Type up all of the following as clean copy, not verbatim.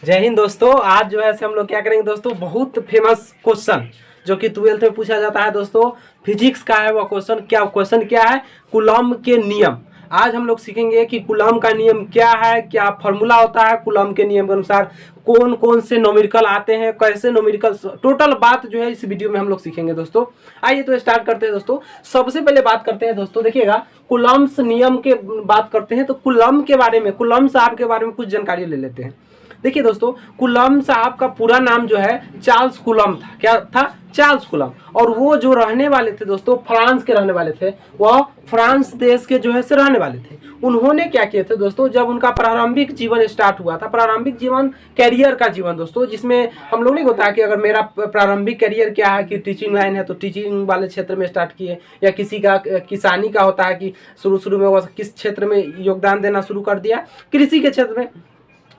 जय हिंद दोस्तों। आज जो है हम लोग क्या करेंगे दोस्तों, बहुत फेमस क्वेश्चन जो कि 12th में पूछा जाता है दोस्तों, फिजिक्स का है। वह क्वेश्चन क्या है? कूलॉम के नियम। आज हम लोग सीखेंगे कि कूलॉम का नियम क्या है, क्या फॉर्मूला होता है कूलॉम के नियम के अनुसार, कौन कौन से न्यूमेरिकल आते हैं, कैसे न्यूमेरिकल, टोटल बात जो है इस वीडियो में हम लोग सीखेंगे दोस्तों। आइए तो स्टार्ट करते हैं दोस्तों। सबसे पहले बात करते हैं दोस्तों, देखिएगा कूलॉम्स नियम के बात करते हैं तो कूलॉम के बारे में, कूलॉम साहब के बारे में कुछ जानकारी ले लेते हैं। देखिए दोस्तों, कूलॉम साहब का पूरा नाम जो है चार्ल्स कूलॉम था। क्या था? Charles Coulomb. और वो जो रहने वाले थे दोस्तों, फ्रांस के रहने वाले थे। वह फ्रांस देश के जो है से रहने वाले थे। उन्होंने क्या किया था दोस्तों, जब उनका प्रारंभिक जीवन स्टार्ट हुआ था, प्रारंभिक जीवन कैरियर का जीवन दोस्तों, जिसमें हम लोग नहीं होता कि अगर मेरा प्रारंभिक कैरियर क्या है कि टीचिंग लाइन है तो टीचिंग वाले क्षेत्र में स्टार्ट किए, या किसी का किसानी का होता है कि शुरू में वो किस क्षेत्र में योगदान देना शुरू कर दिया, कृषि के क्षेत्र में।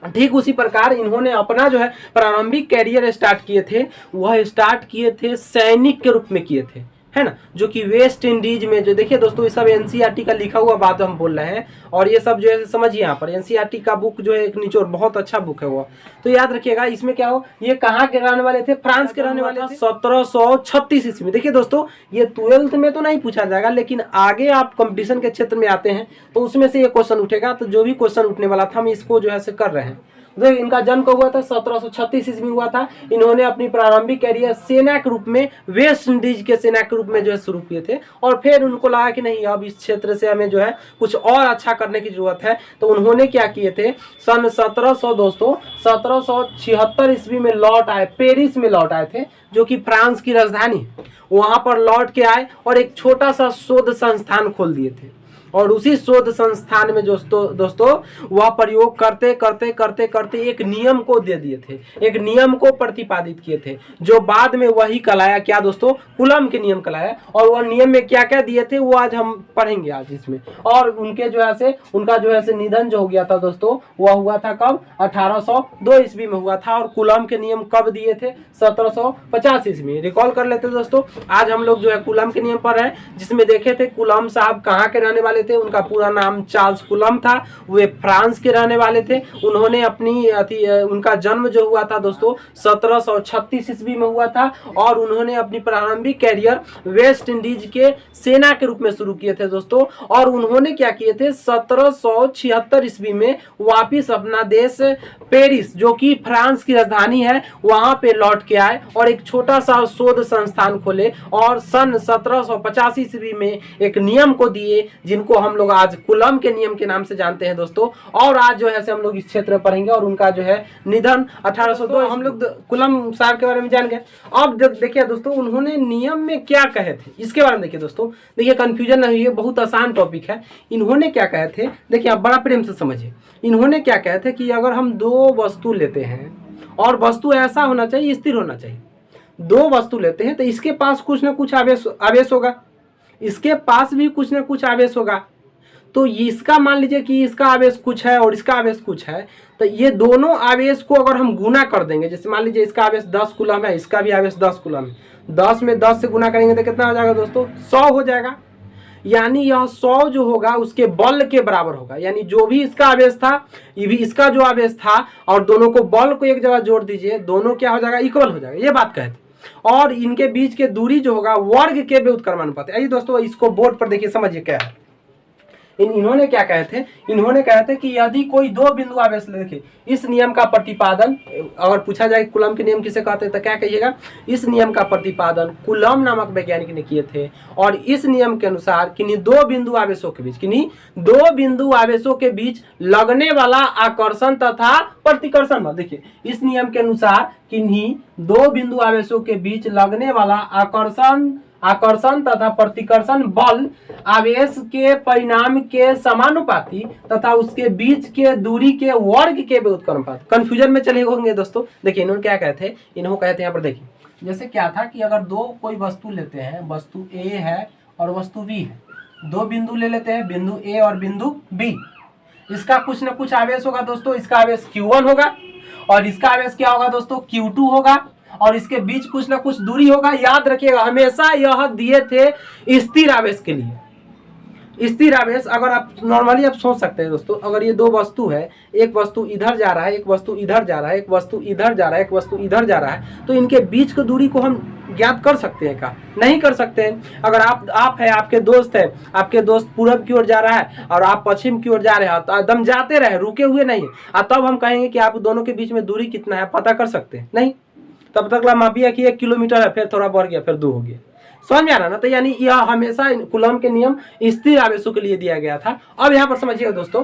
ठीक उसी प्रकार इन्होंने अपना जो है प्रारंभिक कैरियर स्टार्ट किए थे, वह स्टार्ट किए थे सैनिक के रूप में किए थे, है ना, जो कि वेस्ट इंडीज में। जो देखिए दोस्तों, ये सब एनसीईआरटी का लिखा हुआ बात हम बोल रहे हैं, और ये सब जो है समझिए, यहाँ पर एनसीईआरटी का बुक जो है एक निचोड़ बहुत अच्छा बुक है वो, तो याद रखिएगा। इसमें क्या हो, ये कहाँ के रहने वाले थे? फ्रांस के रहने वाले थे। 1736 ईस्वी में। देखिए दोस्तों, ये 12th में तो नहीं पूछा जाएगा, लेकिन आगे आप कंपटीशन के क्षेत्र में आते हैं तो उसमें से ये क्वेश्चन उठेगा। तो जो भी क्वेश्चन उठने वाला था हम इसको जो है से कर रहे हैं। देखिए, इनका जन्म कब हुआ था? 1736 ईस्वी में हुआ था। इन्होंने अपनी प्रारंभिक कैरियर सेना के रूप में, वेस्ट इंडीज के सेना के रूप में जो है शुरू किए थे, और फिर उनको लगा कि नहीं, अब इस क्षेत्र से हमें जो है कुछ और अच्छा करने की जरूरत है। तो उन्होंने क्या किए थे, सन 1776 ईस्वी में लौट आए, पेरिस में लौट आए थे, जो कि फ्रांस की राजधानी। वहां पर लौट के आए और एक छोटा सा शोध संस्थान खोल दिए थे, और उसी शोध संस्थान में दोस्तों वह प्रयोग करते करते करते करते एक नियम को दे दिए थे, एक नियम को प्रतिपादित किए थे, जो बाद में वही कहलाया क्या दोस्तों? कूलॉम के नियम कहलाया। और वह नियम में क्या क्या दिए थे वो आज हम पढ़ेंगे आज इसमें। और उनके जो है से, उनका जो है से निधन जो हो गया था दोस्तों, वह हुआ था कब? 1802 ईस्वी में हुआ था। और कूलॉम के नियम कब दिए थे? 1750 ईस्वी में। रिकॉल कर लेते दोस्तों। आज हम लोग जो है कूलॉम के नियम पर है, जिसमें देखे थे कूलॉम साहब कहाँ के रहने वाले थे। उनका पूरा नाम चार्ल्स कूलॉम था। वे फ्रांस के रहने वाले थे। उन्होंने अपनी उनका जन्म जो हुआ था दोस्तों 1736 ईस्वी में हुआ था, और उन्होंने अपनी प्रारंभिक कैरियर वेस्ट इंडीज के सेना के रूप में शुरू किए थे दोस्तों। और उन्होंने क्या किए थे, 1776 ईस्वी में वापिस अपना देश पेरिस, जो कि फ्रांस की राजधानी है, वहां पे लौट के आए और एक छोटा सा शोध संस्थान खोले, और सन 1785 ईस्वी में एक नियम को दिए, जिनको हम लोग आज कूलॉम के नियम के नाम से जानते हैं दोस्तों। और आज जो है हम लोग इस क्षेत्र में पढ़ेंगे। और उनका जो है निधन 1802, हम लोग कूलॉम साहब के बारे में जान गए। अब देखिए दोस्तों, उन्होंने नियम में क्या कहे थे इसके बारे में देखिए दोस्तों। देखिए, कंफ्यूजन नहीं है, बहुत आसान टॉपिक है। इन्होंने क्या कहे थे, देखिए आप बड़ा प्रेम से समझिए। इन्होंने क्या कहे थे कि अगर हम दो वस्तु लेते हैं, और वस्तु ऐसा होना चाहिए, स्थिर होना चाहिए। दो वस्तु लेते हैं तो इसके पास कुछ ना कुछ आवेश होगा, इसके पास भी कुछ ना कुछ आवेश होगा। तो इसका मान लीजिए कि इसका आवेश कुछ है और इसका आवेश कुछ है, तो ये दोनों आवेश को अगर हम गुना कर देंगे, जैसे मान लीजिए इसका आवेश 10 कूलम है, इसका भी आवेश 10 कूलम है, 10 में 10 से गुना करेंगे तो कितना हो जाएगा दोस्तों? 100 हो जाएगा। यानी यह 100 जो होगा उसके बल के बराबर होगा। यानी जो भी इसका आवेश था, ये भी इसका जो आवेश था, और दोनों को बल को एक जगह जोड़ दीजिए, दोनों क्या हो जाएगा? इक्वल हो जाएगा। ये बात कहते। और इनके बीच के दूरी जो होगा वर्ग के व्युत्क्रमानुपात। आइए दोस्तों, इसको बोर्ड पर देखिए, समझिए क्या है। इन्होंने क्या कहे थे, इन्होंने कहे थे कि यदि कोई दो बिंदु आवेश, देखिए इस नियम का प्रतिपादन, अगर पूछा जाए कूलॉम के नियम किसे कहते हैं तो क्या कहिएगा? इस नियम का प्रतिपादन कूलॉम नामक वैज्ञानिक ने किए थे। और इस नियम के अनुसार किन्हीं दो बिंदु आवेशों के बीच, किन्हीं दो बिंदु आवेशों के बीच लगने वाला आकर्षण तथा प्रतिकर्षण बल, देखिए इस नियम के अनुसार किन्हीं दो बिंदु आवेशों के बीच लगने वाला आकर्षण तथा प्रतिकर्षण बल आवेश के परिणाम के समानुपाती तथा उसके बीच के दूरी के वर्ग के व्युत्क्रमानुपाती। कंफ्यूजन में चले होंगे दोस्तों। देखिए इन्होंने क्या कहते हैं, इन्होंने कहते हैं यहाँ पर देखिए, जैसे क्या था कि अगर दो कोई वस्तु लेते हैं, वस्तु ए है और वस्तु बी है, दो बिंदु ले लेते हैं, बिंदु ए और बिंदु बी। इसका कुछ ना कुछ आवेश होगा दोस्तों, इसका आवेश Q1 होगा और इसका आवेश क्या होगा दोस्तों? Q2 होगा, और इसके बीच कुछ ना कुछ दूरी होगा। याद रखिएगा, हमेशा यह दिए थे स्थिर आवेश के लिए। स्थिर आवेश, अगर आप नॉर्मली आप सोच सकते हैं दोस्तों, अगर ये दो वस्तु है, एक वस्तु इधर जा रहा है, एक वस्तु इधर जा रहा है, एक वस्तु इधर जा रहा है, एक वस्तु इधर जा रहा है, तो इनके बीच की दूरी को हम ज्ञात कर सकते हैं क्या? नहीं कर सकते हैं। अगर आप है, आपके दोस्त है, आपके दोस्त पूरब की ओर जा रहा है और आप पश्चिम की ओर जा रहे हैं, तो एकदम जाते रहे, रुके हुए नहीं है, तब हम कहेंगे कि आप दोनों के बीच में दूरी कितना है, पता कर सकते हैं? नहीं। तब तक मापिया कि 1 किलोमीटर है, फिर थोड़ा बढ़ गया, फिर 2 हो गया। समझ में आ रहा ना? तो यानी यह हमेशा कूलम के नियम स्थिर आवेशों के लिए दिया गया था। अब यहाँ पर समझिएगा दोस्तों,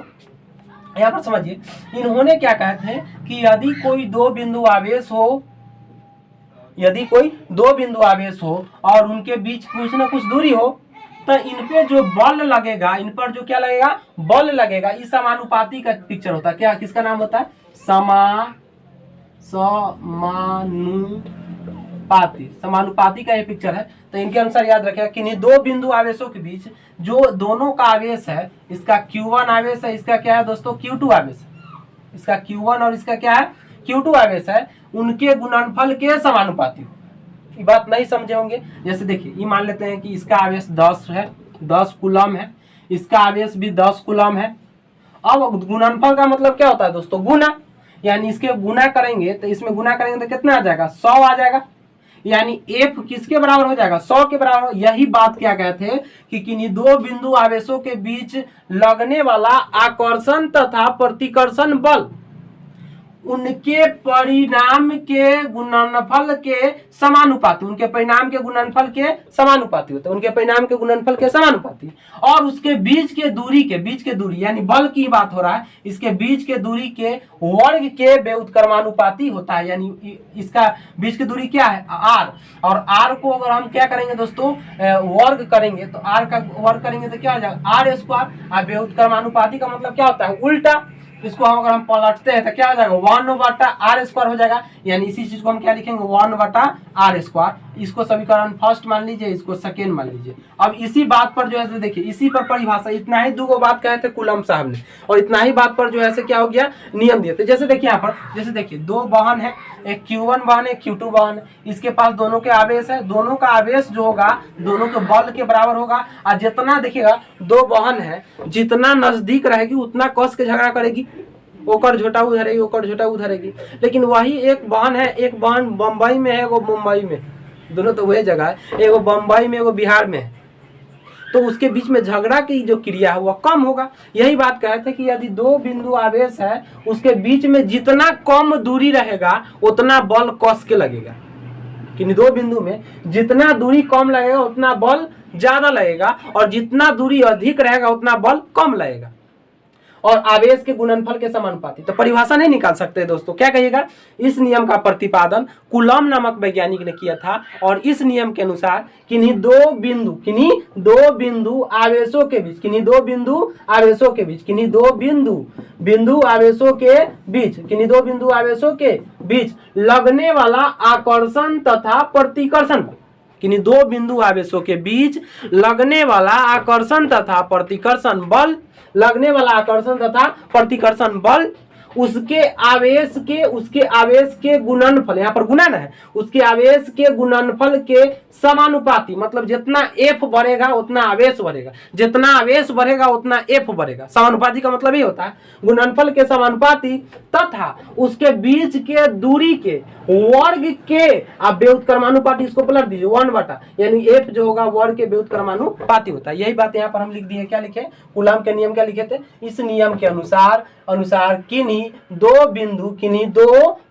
यहाँ पर समझिए, इन्होंने क्या कहते हैं कि यदि कोई दो बिंदु आवेश हो, यदि कोई दो बिंदु आवेश हो और उनके बीच कुछ ना कुछ दूरी हो, तो इन पे जो बल लगेगा, इन पर जो क्या लगेगा, बल लगेगा, इस समानुपाती का पिक्चर होता है। क्या, किसका नाम होता है? समानुपाती का ये पिक्चर है। तो इनके अनुसार याद रखेगा कि दो बिंदु आवेशों के बीच जो दोनों का आवेश है, इसका Q1 आवेश है, इसका क्या है दोस्तों, Q2 आवेश है। इसका Q1 और इसका क्या है, Q2 आवेश है, उनके गुणनफल के समानुपाती हो। ये बात नहीं समझे होंगे। जैसे देखिए, ये मान लेते हैं कि इसका आवेश 10 है, 10 कूलम है, इसका आवेश भी 10 कूलम है। अब गुणनफल का मतलब क्या होता है दोस्तों, गुना, यानी इसके गुना करेंगे तो इसमें गुना करेंगे तो कितना आ जाएगा, 100 आ जाएगा। यानी F किसके बराबर हो जाएगा, 100 के बराबर। यही बात क्या कहते हैं कि किन्हीं दो बिंदु आवेशों के बीच लगने वाला आकर्षण तथा प्रतिकर्षण बल उनके परिणाम के गुणनफल के समानुपाती, उनके परिणाम के गुणनफल के समानुपाती होता है, उनके परिणाम के गुणनफल के समानुपाती। और उसके बीच के दूरी के, बीच के दूरी यानी बल की बात हो रहा है, इसके बीच के दूरी के वर्ग के व्युत्क्रमानुपाती होता है। यानी इसका बीच की दूरी क्या है, r, और r को अगर हम क्या करेंगे दोस्तों, वर्ग करेंगे, तो r का वर्ग करेंगे तो क्या हो जाएगा, r स्क्वायर। और व्युत्क्रमानुपाती का मतलब क्या होता है, उल्टा। इसको हम अगर हम पलटते हैं तो क्या हो जाएगा, 1/r² हो जाएगा। यानी इसी चीज को हम क्या लिखेंगे, 1/r²। इसको समीकरण फर्स्ट मान लीजिए, इसको सेकेंड मान लीजिए। अब इसी बात पर जो है देखिए, इसी पर परिभाषा, इतना ही 2 बात कहे थे कूलम साहब ने, और इतना ही बात पर जो है क्या हो गया, नियम दिए थे। जैसे देखिए यहाँ पर, जैसे देखिए 2 वाहन है, एक Q1 वाहन है, Q2 वाहन है, इसके पास दोनों के आवेश है, दोनों का आवेश जो होगा दोनों के बल के बराबर होगा। और जितना देखिएगा 2 वाहन है, जितना नजदीक रहेगी उतना कस के झगड़ा करेगी, ओकर झोटा उधरेगी, ओकर झोटा उधरेगी। लेकिन वही एक वाहन है, एक वाहन बम्बई में है, एगो मुंबई में, दोनों तो वही जगह है, एगो बम्बई में एगो बिहार में है, तो उसके बीच में झगड़ा की जो क्रिया है वह कम होगा। यही बात कहते हैं कि यदि 2 बिंदु आवेश है, उसके बीच में जितना कम दूरी रहेगा उतना बल कस के लगेगा। कि 2 बिंदु में जितना दूरी कम लगेगा उतना बल ज्यादा लगेगा, और जितना दूरी अधिक रहेगा उतना बल कम लगेगा। और आवेश के गुणनफल के समानुपाती। तो परिभाषा नहीं निकाल सकते दोस्तों, क्या कहिएगा, इस नियम का प्रतिपादन कूलम नामक वैज्ञानिक ने किया था। और इस नियम के अनुसार किन्हीं दो बिंदु आवेशों के बीच, किन्हीं दो बिंदु आवेशों के बीच लगने वाला आकर्षण तथा प्रतिकर्षण, किन्हीं 2 बिंदु आवेशों के बीच लगने वाला आकर्षण तथा प्रतिकर्षण बल, लगने वाला आकर्षण तथा प्रतिकर्षण बल उसके आवेश के गुणनफल, यहाँ पर गुणन है, उसके आवेश के गुणनफल के समानुपाती। मतलब जितना F बढ़ेगा उतना आवेश बढ़ेगा, जितना आवेश बढ़ेगा उतना F बढ़ेगा। समानुपाती का मतलब ये होता है गुणनफल के समानुपाती तथा उसके बीच के दूरी के वर्ग के, आप व्युत्क्रमानुपाती इसको पलट दीजिए 1/, यानी F जो होगा वर्ग के व्युत्क्रमानुपाती होता है। यही बात यहाँ पर हम लिख दिए, क्या लिखे, कूलम के नियम क्या लिखे थे, इस नियम के अनुसार किन्हीं दो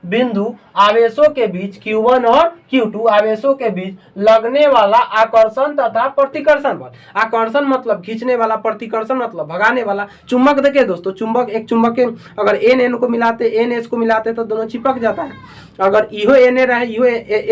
बिंदु आवेशों के बीच Q1 और Q2 आवेशों के बीच लगने वाला आकर्षण तथा प्रतिकर्षण बल। आकर्षण मतलब खींचने वाला, प्रतिकर्षण मतलब भगाने वाला। चुंबक देखिए दोस्तों, एक चुंबक के अगर NN को मिलाते, NS को मिलाते तो दोनों चिपक जाता है। अगर इहो Na रहे, इहो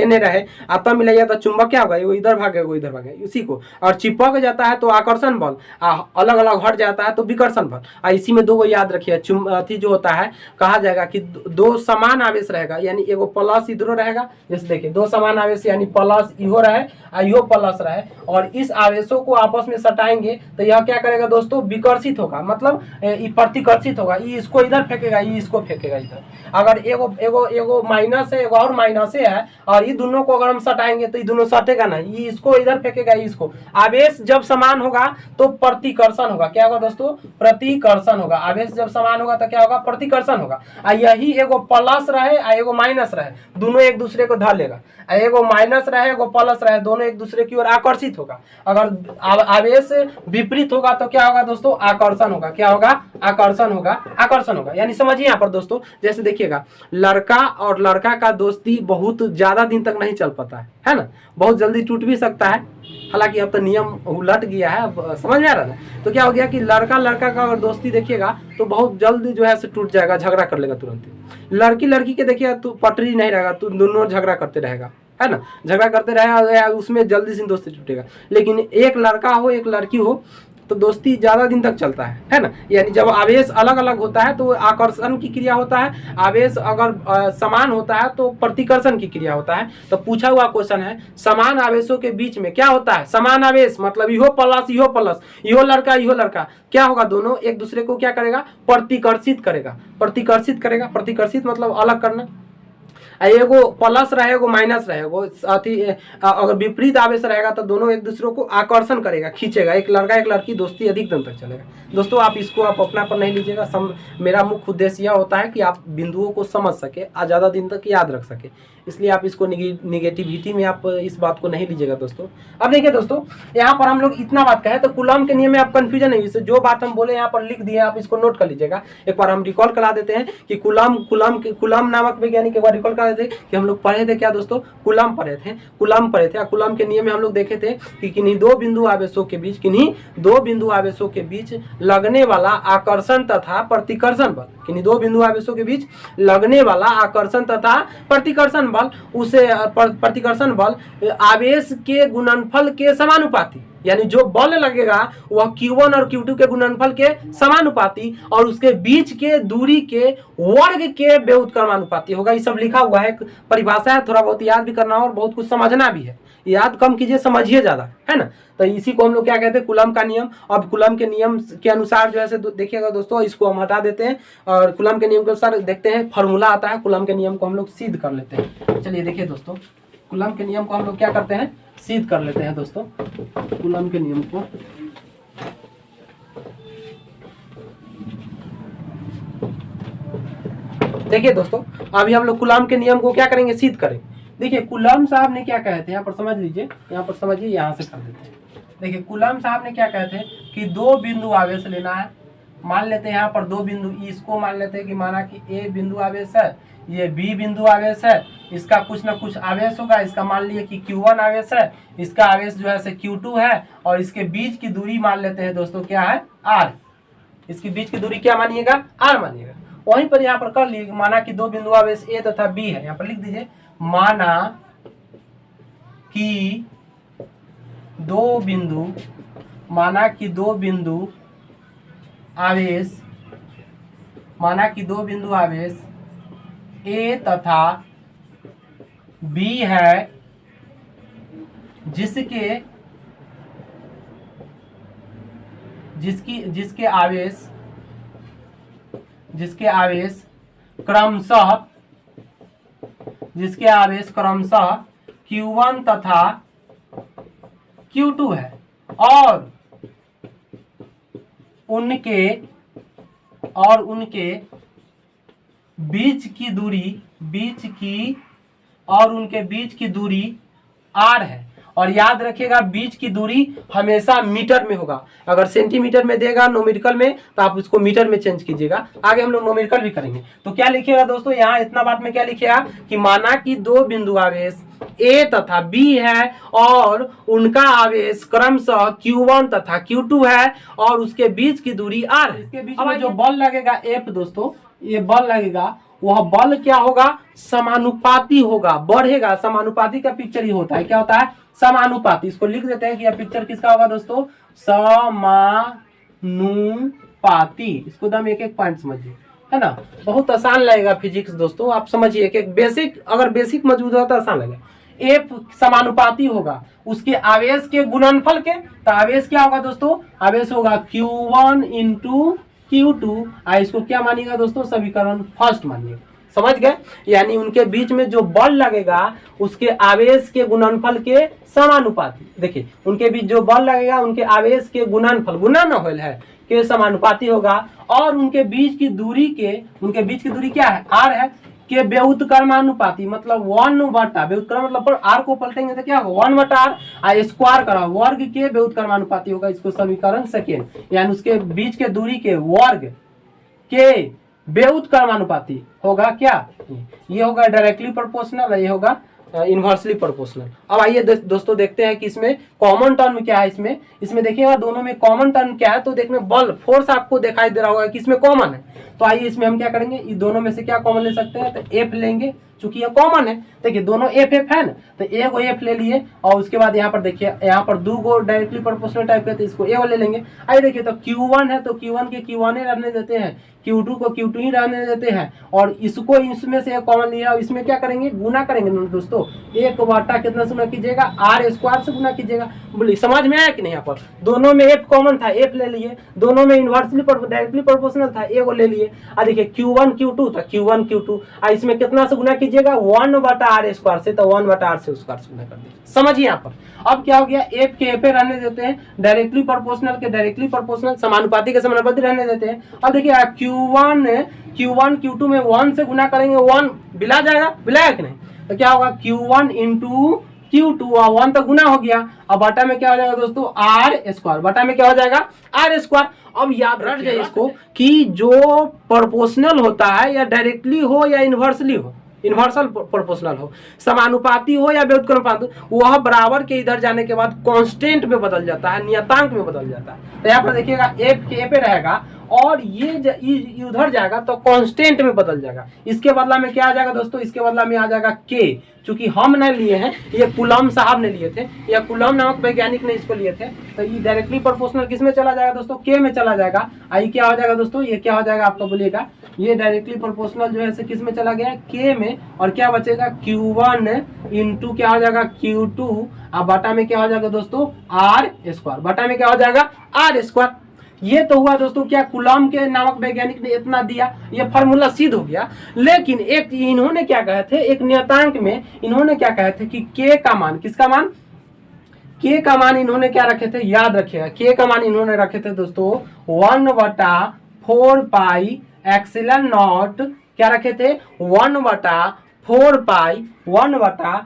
Na रहे, आप मिलाइए तो चुंबक क्या होगा, वो इधर भागे, वो इधर भागे, उसी को। और चिपक जाता है तो आकर्षण बल, अलग अलग हट जाता है तो विकर्षण बल। इसी में 2 याद रखिए, अथी जो होता है है, कहा जाएगा कि दो समान आवेश रहेगा, यानी एगो प्लस इधरो रहेगा, जैसे देखिए दो समान आवेश यानी प्लस इहो रहे और इहो प्लस रहे, और इस आवेशों को आपस में सटाएंगे तो यह क्या करेगा दोस्तों, विकर्षित होगा, मतलब ये प्रतिकर्षित होगा, ये इसको इधर फेंकेगा, ये इसको फेंकेगा इधर। अगर एगो एगो एगो माइनस है, एगो और माइनस है, और ये दोनों को अगर हम सटाएंगे तो ये दोनों सटेगा ना, ये इसको इधर फेंकेगा, इसको। आवेश जब समान होगा तो प्रतिकर्षण होगा, क्या होगा दोस्तों, प्रतिकर्षण होगा। आवेश जब समान होगा तो क्या होगा, प्रतिकर्षण होगा। यही एगो प्लस रहे और एगो माइनस रहे, दोनों एक दूसरे को धर लेगा, एगो माइनस रहे एगो प्लस रहे, दोनों एक दूसरे की ओर आकर्षित होगा। अगर आवेश विपरीत होगा तो क्या होगा दोस्तों, आकर्षण होगा। क्या होगा, आकर्षण होगा, आकर्षण होगा। यानी समझिए यहाँ पर दोस्तों, जैसे देखिएगा लड़का और लड़का का दोस्ती बहुत ज्यादा दिन तक नहीं चल पाता है ना, बहुत जल्दी टूट भी सकता है, हालांकि अब तो नियम उलट गया है, अब समझ में आ रहा है। तो क्या हो गया कि लड़का लड़का का अगर दोस्ती देखिएगा तो बहुत जल्दी जो है से टूट जाएगा, झगड़ा कर लेगा तुरंत ही। लड़की लड़की के देखिएगा तो पटरी नहीं रहेगा, तो दोनों झगड़ा करते रहेगा, है ना, झगड़ा करते रहेगा, उसमें जल्दी से दोस्ती टूटेगा। लेकिन एक लड़का हो एक लड़की हो तो दोस्ती ज्यादा दिन तक चलता है ना। यानी जब आवेश अलग अलग होता है तो आकर्षण की क्रिया होता है, आवेश अगर समान होता है तो प्रतिकर्षण की क्रिया होता है। तो पूछा हुआ क्वेश्चन है, समान आवेशों के बीच में क्या होता है, समान आवेश मतलब इहो प्लस इहो प्लस, इहो लड़का, क्या होगा, दोनों एक दूसरे को क्या करेगा, प्रतिकर्षित करेगा, प्रतिकर्षित करेगा। प्रतिकर्षित मतलब अलग करना। एगो प्लस रहेगा माइनस रहेगा, अति अगर विपरीत आवेश रहेगा तो दोनों एक दूसरे को आकर्षण करेगा, खींचेगा। एक लड़का एक लड़की दोस्ती अधिक दिन तक चलेगा। दोस्तों आप इसको आप अपना पर नहीं लीजिएगा, मेरा मुख्य उद्देश्य यह होता है कि आप बिंदुओं को समझ सके और ज़्यादा दिन तक याद रख सके, इसलिए आप इसको निगेटिविटी में आप इस बात को नहीं लीजिएगा दोस्तों। अब देखिए दोस्तों, यहाँ पर हम लोग इतना बात कहें तो कूलम्ब के नियम में आप कंफ्यूजन नहीं, इससे जो बात हम बोले यहाँ पर लिख दिए, आप इसको नोट कर लीजिएगा। एक बार हम रिकॉल करा देते हैं कि कूलम्ब नामक वैज्ञानिक, एक बार रिकॉल करा देते हैं कि हम लोग पढ़े थे क्या दोस्तों, कूलम्ब पढ़े थे। कूलम्ब के नियम में हम लोग देखे थे कि किन्हीं दो बिंदु आवेशों के बीच लगने वाला आकर्षण तथा प्रतिकर्षण बल, किन्हीं दो बिंदु आवेशों के बीच लगने वाला आकर्षण तथा प्रतिकर्षण बल, उसे प्रतिकर्षण बल आवेश के गुणनफल के समानुपाती, यानी जो बल लगेगा वह Q1 और Q2 के गुणनफल के समानुपाती और उसके बीच के दूरी के वर्ग के व्युत्क्रमानुपाती होगा। ये सब लिखा हुआ है, परिभाषा है, थोड़ा बहुत याद भी करना और बहुत कुछ समझना भी है। याद कम कीजिए, समझिए ज्यादा, है ना। तो इसी को हम लोग क्या कहते हैं, कूलम्ब का नियम। अब कूलम्ब के नियम के अनुसार जो है देखिएगा दोस्तों, इसको हम हटा देते हैं और कूलम्ब के नियम के अनुसार देखते हैं, फॉर्मूला आता है, कूलम्ब के नियम को हम लोग सिद्ध कर लेते हैं। चलिए देखिए दोस्तों, कूलम्ब के नियम को हम लोग क्या करते हैं, सिद्ध कर लेते हैं दोस्तों। कूलम्ब के नियम को देखिए दोस्तों, अभी हम लोग कूलम्ब के नियम को क्या करेंगे, सिद्ध करेंगे। देखिए कूलम्ब साहब ने क्या कहे थे, यहाँ पर समझ लीजिए, यहाँ पर समझिए, यहाँ से कर देते हैं। देखिए कूलम्ब साहब ने क्या कहे थे कि दो बिंदु आवेश लेना है। मान लेते हैं यहाँ पर दो बिंदु, इसको मान लेते हैं कि माना कि ए बिंदु आवेश है, ये बी बिंदु आवेश है, इसका कुछ ना कुछ आवेश होगा, इसका मान लिए कि Q1 आवेश है, इसका आवेश जो है से Q2 है, और इसके बीच की दूरी मान लेते हैं दोस्तों क्या है, R। इसकी बीच की दूरी क्या मानिएगा, R मानिएगा। वहीं पर यहाँ पर कर लिए, माना कि दो बिंदु आवेश A तथा B है, यहाँ पर लिख दीजिए, माना कि दो बिंदु आवेश A तथा B है, जिसके आवेश क्रमशः Q1 तथा Q2 है, और उनके बीच की दूरी R है। और याद रखिएगा बीच की दूरी हमेशा मीटर में होगा, अगर सेंटीमीटर में देगा न्यूमेरिकल में तो आप उसको मीटर में चेंज कीजिएगा। आगे हम लोग न्यूमेरिकल भी करेंगे। तो क्या लिखिएगा दोस्तों, यहाँ इतना बात में क्या लिखिएगा कि माना कि दो बिंदु आवेश A तथा B है और उनका आवेश क्रमशः Q1 तथा Q2 है और उसके बीच की दूरी R है। इसके बीच में जो बल लगेगा F दोस्तों, ये बल लगेगा, वह बल क्या होगा, समानुपाती होगा, बढ़ेगा। समानुपाती का पिक्चर ही होता है, क्या होता है, समानुपाती। इसको लिख देते हैं कि यह पिक्चर किसका होगा दोस्तों, समानुपाती। इसको दम एक एक पॉइंट समझिए, है ना। बहुत आसान लगेगा फिजिक्स दोस्तों, आप समझिए कि बेसिक, अगर बेसिक मौजूद हो तो आसान लगेगा। एफ समानुपाती होगा उसके आवेश के गुणनफल के, तो आवेश क्या होगा दोस्तों, आवेश होगा Q1 इंटू Q2। इसको क्या मानिएगा दोस्तों, समीकरण फर्स्ट मानिएगा, समझ गए। यानी उनके बीच में जो बल लगेगा उसके आवेश के गुणनफल के समानुपाती। देखिए उनके बीच जो बल लगेगा उनके आवेश के गुणनफल, गुना न होल है, के समानुपाती होगा। और उनके बीच की दूरी क्या है, r है, के व्युत्क्रमानुपाती, मतलब 1/, व्युत्क्रम मतलब पर r को पलटेंगे तो क्या होगा 1/r, स्क्वायर करा वर्ग के व्युत्क्रमानुपाती होगा। इसको समीकरण सेकेंड, यानी उसके बीच के दूरी के वर्ग के व्युत्क्रमानुपाती होगा क्या, ये होगा डायरेक्टली प्रोपोर्शनल, ये होगा इनवर्सली प्रोपोर्शनल। अब आइए दोस्तों देखते हैं कि इसमें कॉमन टर्म क्या है। इसमें देखिएगा दोनों में कॉमन टर्म क्या है, तो देखने बल फोर्स आपको दिखाई दे रहा होगा कि इसमें कॉमन है। तो आइए इसमें हम क्या करेंगे, ये दोनों में से क्या कॉमन ले सकते हैं, तो एफ लेंगे, चूंकि ये कॉमन है। देखिए दोनों एफ है ना, तो ए को एफ ले लिए, और उसके बाद यहाँ पर देखिए यहाँ पर दो गो डायरेक्टली प्रोपोर्शनल टाइप के, तो इसको ए ले लेंगे। आइए देखिए तो Q1 है तो Q1 के Q1 रहने देते हैं, Q2 को Q2 ही रहने देते हैं, और इसको इसमें से कॉमन लिया, और इसमें क्या करेंगे, गुना करेंगे दोस्तों। 1/, कितना से गुना कीजिएगा, r² से गुना कीजिएगा। बोलिए समझ में आया कि नहीं। यहाँ पर दोनों में एफ कॉमन था, एफ ले लिए, दोनों में इनवर्सली डायरेक्टली प्रोपोर्शनल था, ए को ले लिए। देखिए Q1 Q2 था, Q1 Q2, इसमें कितना से गुना कीजिएगा 1/r² से, तो 1/r से उसका गुना कर दीजिए। समझिए यहाँ पर अब क्या हो गया, एफ के एफ रहने देते हैं, डायरेक्टली प्रोपोर्शनल के डायरेक्टली प्रोपोर्शनल, समानुपाती के समानुपाती रहने देते हैं। अब देखिए Q1 Q2 में 1 से गुना करेंगे, 1 बिला जाएगा, बिलाया कि नहीं, तो क्या होगा Q1 इंटू Q2, 1 तो गुना हो गया। अब बटा में क्या हो जाएगा दोस्तों, r², बटा में क्या हो जाएगा r²। अब याद रख जाए इसको कि जो प्रोपोर्शनल होता है, या डायरेक्टली हो या इनवर्सली हो, इनवर्सल प्रोपोर्शनल हो, समानुपाती हो या व्युत्क्रमानुपाती, वह बराबर के इधर जाने के बाद कांस्टेंट में बदल जाता है, नियतांक में बदल जाता है। तो यहाँ पर देखिएगा एफ के पे रहेगा, और ये उधर जाएगा तो कांस्टेंट में बदल जाएगा। इसके बदला में क्या आ जाएगा दोस्तों, इसके बदला में आ जाएगा के, चूंकि हम नहीं लिए हैं, ये कुलम साहब ने लिए थे, या कुलम नामक वैज्ञानिक ने इसको लिए थे। तो ये डायरेक्टली प्रोपोर्शनल किस में चला जाएगा दोस्तों, के में चला जाएगा। आई क्या हो जाएगा दोस्तों, ये क्या हो जाएगा आपको बोलिएगा, ये डायरेक्टली प्रोपोर्शनल जो है किस में चला गया, के में, और क्या बचेगा Q1 इंटू क्या हो जाएगा Q2, अब बटा में क्या हो जाएगा दोस्तों r², बटा में क्या हो जाएगा r²। ये तो हुआ दोस्तों क्या, कुलम के नामक वैज्ञानिक ने इतना दिया, ये फार्मूला सिद्ध हो गया। लेकिन एक इन्होंने क्या कहे थे, एक नियतांक में इन्होंने क्या कहे थे कि के का मान, किसका मान, के का मान इन्होंने क्या रखे थे, याद रखिएगा, के का मान इन्होंने रखे थे दोस्तों 1/4 पाई एप्सिलॉन नॉट, क्या रखे थे 1/4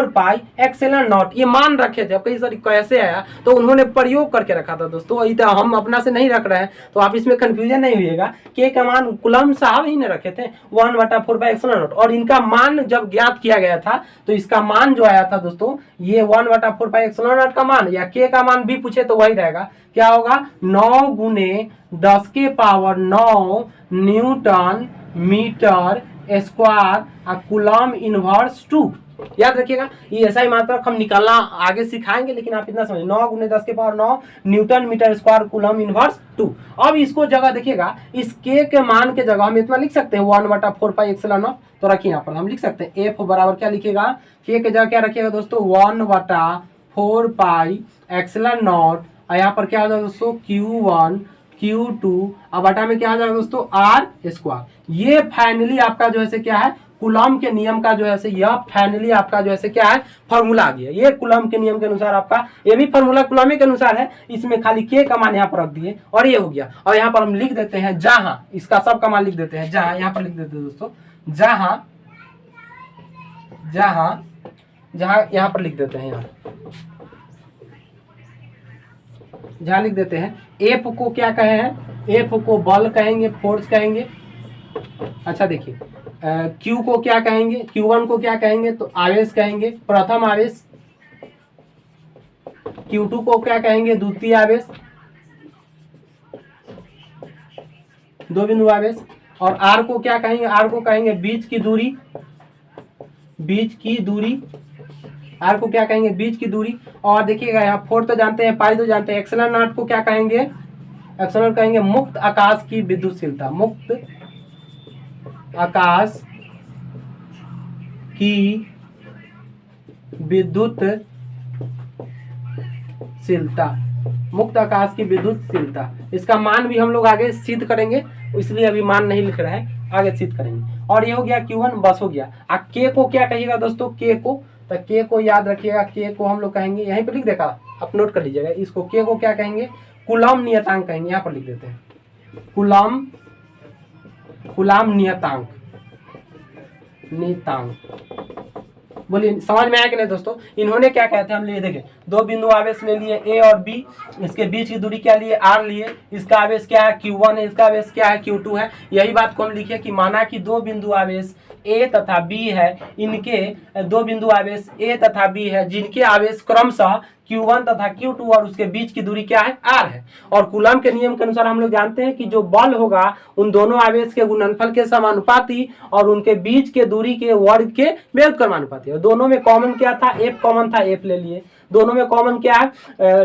पाई एप्सिलॉन नॉट, ये मान रखे थे। अब कई सारी कैसे आया, तो उन्होंने प्रयोग करके रखा था दोस्तों, तो हम अपना से नहीं रख रहे हैं, तो आप इसमें कंफ्यूजन नहीं होइएगा। के का मान कुलम साहब ही ने रखे थे 1/4 पाई एप्सिलॉन नॉट, और इनका मान जब ज्ञात किया गया था तो इसका मान जो आया था दोस्तों, ये 1/4 पाई एप्सिलॉन नॉट का मान, या के का मान भी पूछे तो वही रहेगा, क्या होगा 9 × 10⁹ newton metre square coulomb inverse 2। याद रखिएगा, ये ऐसा ही मात्रक हम निकालना आगे सिखाएंगे, लेकिन आप इतना समझिए 9 × 10⁹ newton metre square coulomb inverse 2। अब इसको जगह देखिएगा, इस के मान के जगह हम इतना लिख सकते हैं 1/4 पाई एप्सिलॉन नॉट, तो रखिए यहाँ पर हम लिख सकते हैं एफ बराबर क्या लिखिएगा, के जगह क्या रखिएगा दोस्तों 1/4 पाई एप्सिलॉन नॉट, और यहाँ पर क्या हो जाएगा दोस्तों Q1 Q2, अब बटा में क्या हो जाएगा दोस्तों r²। ये फाइनली आपका जो है क्या है, कुलम के नियम का जो है यह फाइनली आपका जो है क्या है, फार्मूला आ गया। ये कुलम के नियम के अनुसार आपका, ये भी फार्मूला कुलम के अनुसार है, इसमें खाली के का मान यहाँ पर रख दिए और ये हो गया। और यहाँ पर हम लिख देते हैं जहां, इसका सब का मान लिख देते हैं जहां, यहाँ पर लिख देते हैं दोस्तों जहां यहाँ पर लिख देते हैं, जहां लिख देते हैं एफ को क्या कहे हैं, एफ को बल कहेंगे, फोर्स कहेंगे। अच्छा देखिए क्यू को क्या कहेंगे, Q1 को क्या कहेंगे, तो आवेश कहेंगे, प्रथम आवेश। Q2 को क्या कहेंगे, द्वितीय आवेश, दो बिंदु आवेश। और R को क्या कहेंगे, R को कहेंगे बीच की दूरी, R को क्या कहेंगे, बीच की दूरी। और देखिएगा यहाँ 4 तो जानते हैं, पाई तो जानते हैं, एप्सिलॉन नॉट को क्या कहेंगे, एप्सिलॉन कहेंगे मुक्त आकाश की विद्युतशीलता, मुक्त आकाश की विद्युतशीलता, मुक्त आकाश की विद्युतशीलता, इसका मान भी हम लोग आगे सिद्ध करेंगे, इसलिए अभी मान नहीं लिख रहा है, आगे सिद्ध करेंगे। और ये हो गया Q1, बस हो गया। के को क्या कहिएगा दोस्तों, के को, तो के को याद रखिएगा, के को हम लोग कहेंगे, यहीं पे लिख देखा, आप नोट कर लीजिएगा इसको, के को क्या कहेंगे, कूलम नियतांक कहेंगे, यहाँ पर लिख देते हैं, कूलम नियतांक, बोलिए समझ में आया कि नहीं दोस्तों। इन्होंने क्या कहते हैं, हम लिए देखें, दो बिंदु आवेश ले लिए ए और बी, इसके बीच की दूरी क्या लिए, आर लिए, इसका आवेश क्या है, Q1 है, इसका आवेश क्या है, Q2 है। यही बात को हम लिखे कि माना कि दो बिंदु आवेश ए तथा बी है, इनके दो बिंदु आवेश ए तथा बी है, जिनके आवेश क्रमशः Q1 तथा Q2 और उसके बीच की दूरी क्या है, R है। और कूलम के नियम के अनुसार हम लोग जानते हैं कि जो बल होगा उन दोनों आवेश के गुणनफल के समानुपाती और उनके बीच के दूरी के वर्ग के व्युत्क्रमानुपाती है। दोनों में कॉमन क्या था, F कॉमन था, F ले लिए। दोनों में कॉमन क्या है,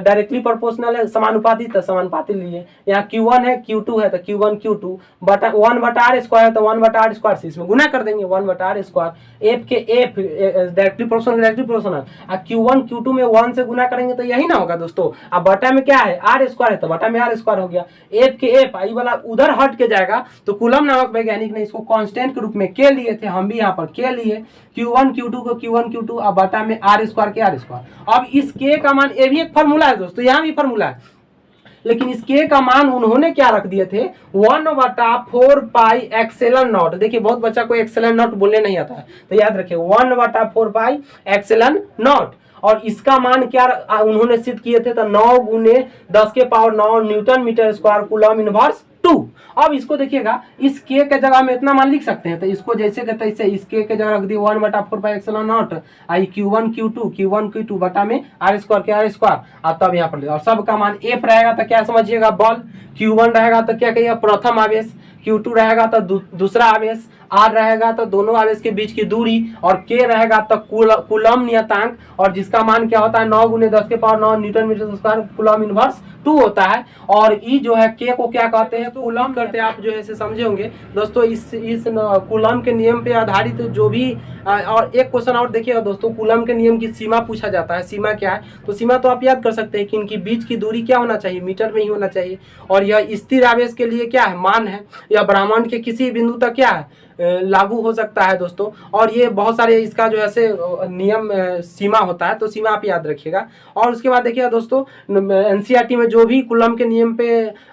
डायरेक्टली प्रोपोर्शनल है, समानुपाती, तो समानुपाती लिए। यहाँ Q1 है, Q2 है, तो Q1 Q2 बटा 1/r स्क्वायर है, तो 1/r स्क्वायर से इसमें गुना कर देंगे, 1/r स्क्वायर। F के F directly proportional, Q1 Q2 में 1 से गुना करेंगे तो यही ना होगा दोस्तों। अब बटा में क्या है, r स्क्वायर है, तो बटा में r स्क्वायर हो गया। F के F आई वाला उधर हट के जाएगा, तो कूलम नामक वैज्ञानिक ने इसको कांस्टेंट के रूप में k लिए थे, हम भी यहाँ पर k लिए, Q1 Q2 को Q1 Q2, अब बटा में r स्क्वायर के r स्क्वायर। अब इस k का मान, ये भी एक फॉर्मूला है दोस्तों, यहाँ भी फॉर्मूला है, लेकिन इस k का मान उन्होंने क्या रख दिए थे, 1/4 पाई एप्सिलॉन नॉट। देखिए बहुत बच्चा को एप्सिलॉन नॉट बोलने नहीं आता है, तो याद रखिए 1/4 पाई एप्सिलॉन नॉट। और इसका मान क्या उन्होंने सिद्ध किए थे, तो 9 × 10⁹ newton metre square coulomb inverse 2। अब इसको देखिएगा, इस के के जगह में इतना मान लिख सकते हैं, तो इसको जैसे के तैसे इस के जगह रख दिए 1/4 pi epsilon not I Q1 Q2 बटा में r स्क्वायर के r स्क्वायर। अब तब यहाँ पर और सबका मान F रहेगा तो क्या समझिएगा, बल। Q1 रहेगा तो क्या कहिएगा, प्रथम आवेश। Q2 रहेगा तो दूसरा आवेश। R रहेगा तो दोनों आवेश के बीच की दूरी, और K रहेगा तो कूलम नियतांक, और जिसका मान क्या होता है 9 × 10⁹ newton metre square coulomb inverse 2 होता है। और ई जो है K को क्या कहते हैं, तो कूलम करते हैं, आप जो है समझे होंगे दोस्तों। इस कूलम के नियम पे आधारित जो भी और एक क्वेश्चन और देखिएगा दोस्तों, कूलम के नियम की सीमा पूछा जाता है। सीमा क्या है, तो सीमा तो आप याद कर सकते हैं कि इनकी बीच की दूरी क्या होना चाहिए, मीटर में ही होना चाहिए। और यह स्थिर आवेश के लिए क्या है, मान है, या ब्रह्मांड के किसी बिंदु तक क्या है, लागू हो सकता है दोस्तों। और ये बहुत सारे इसका जो है नियम सीमा होता है, तो सीमा आप याद रखिएगा। और उसके बाद देखिएगा दोस्तों, एनसीईआरटी में जो भी कूलम के नियम पे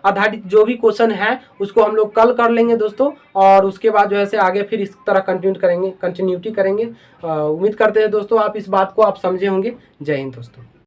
आधारित जो भी क्वेश्चन है उसको हम लोग कल कर लेंगे दोस्तों। और उसके बाद जो है आगे फिर इस तरह कंटिन्यूटी करेंगे। उम्मीद करते हैं दोस्तों आप इस बात को आप समझे होंगे। जय हिंद दोस्तों।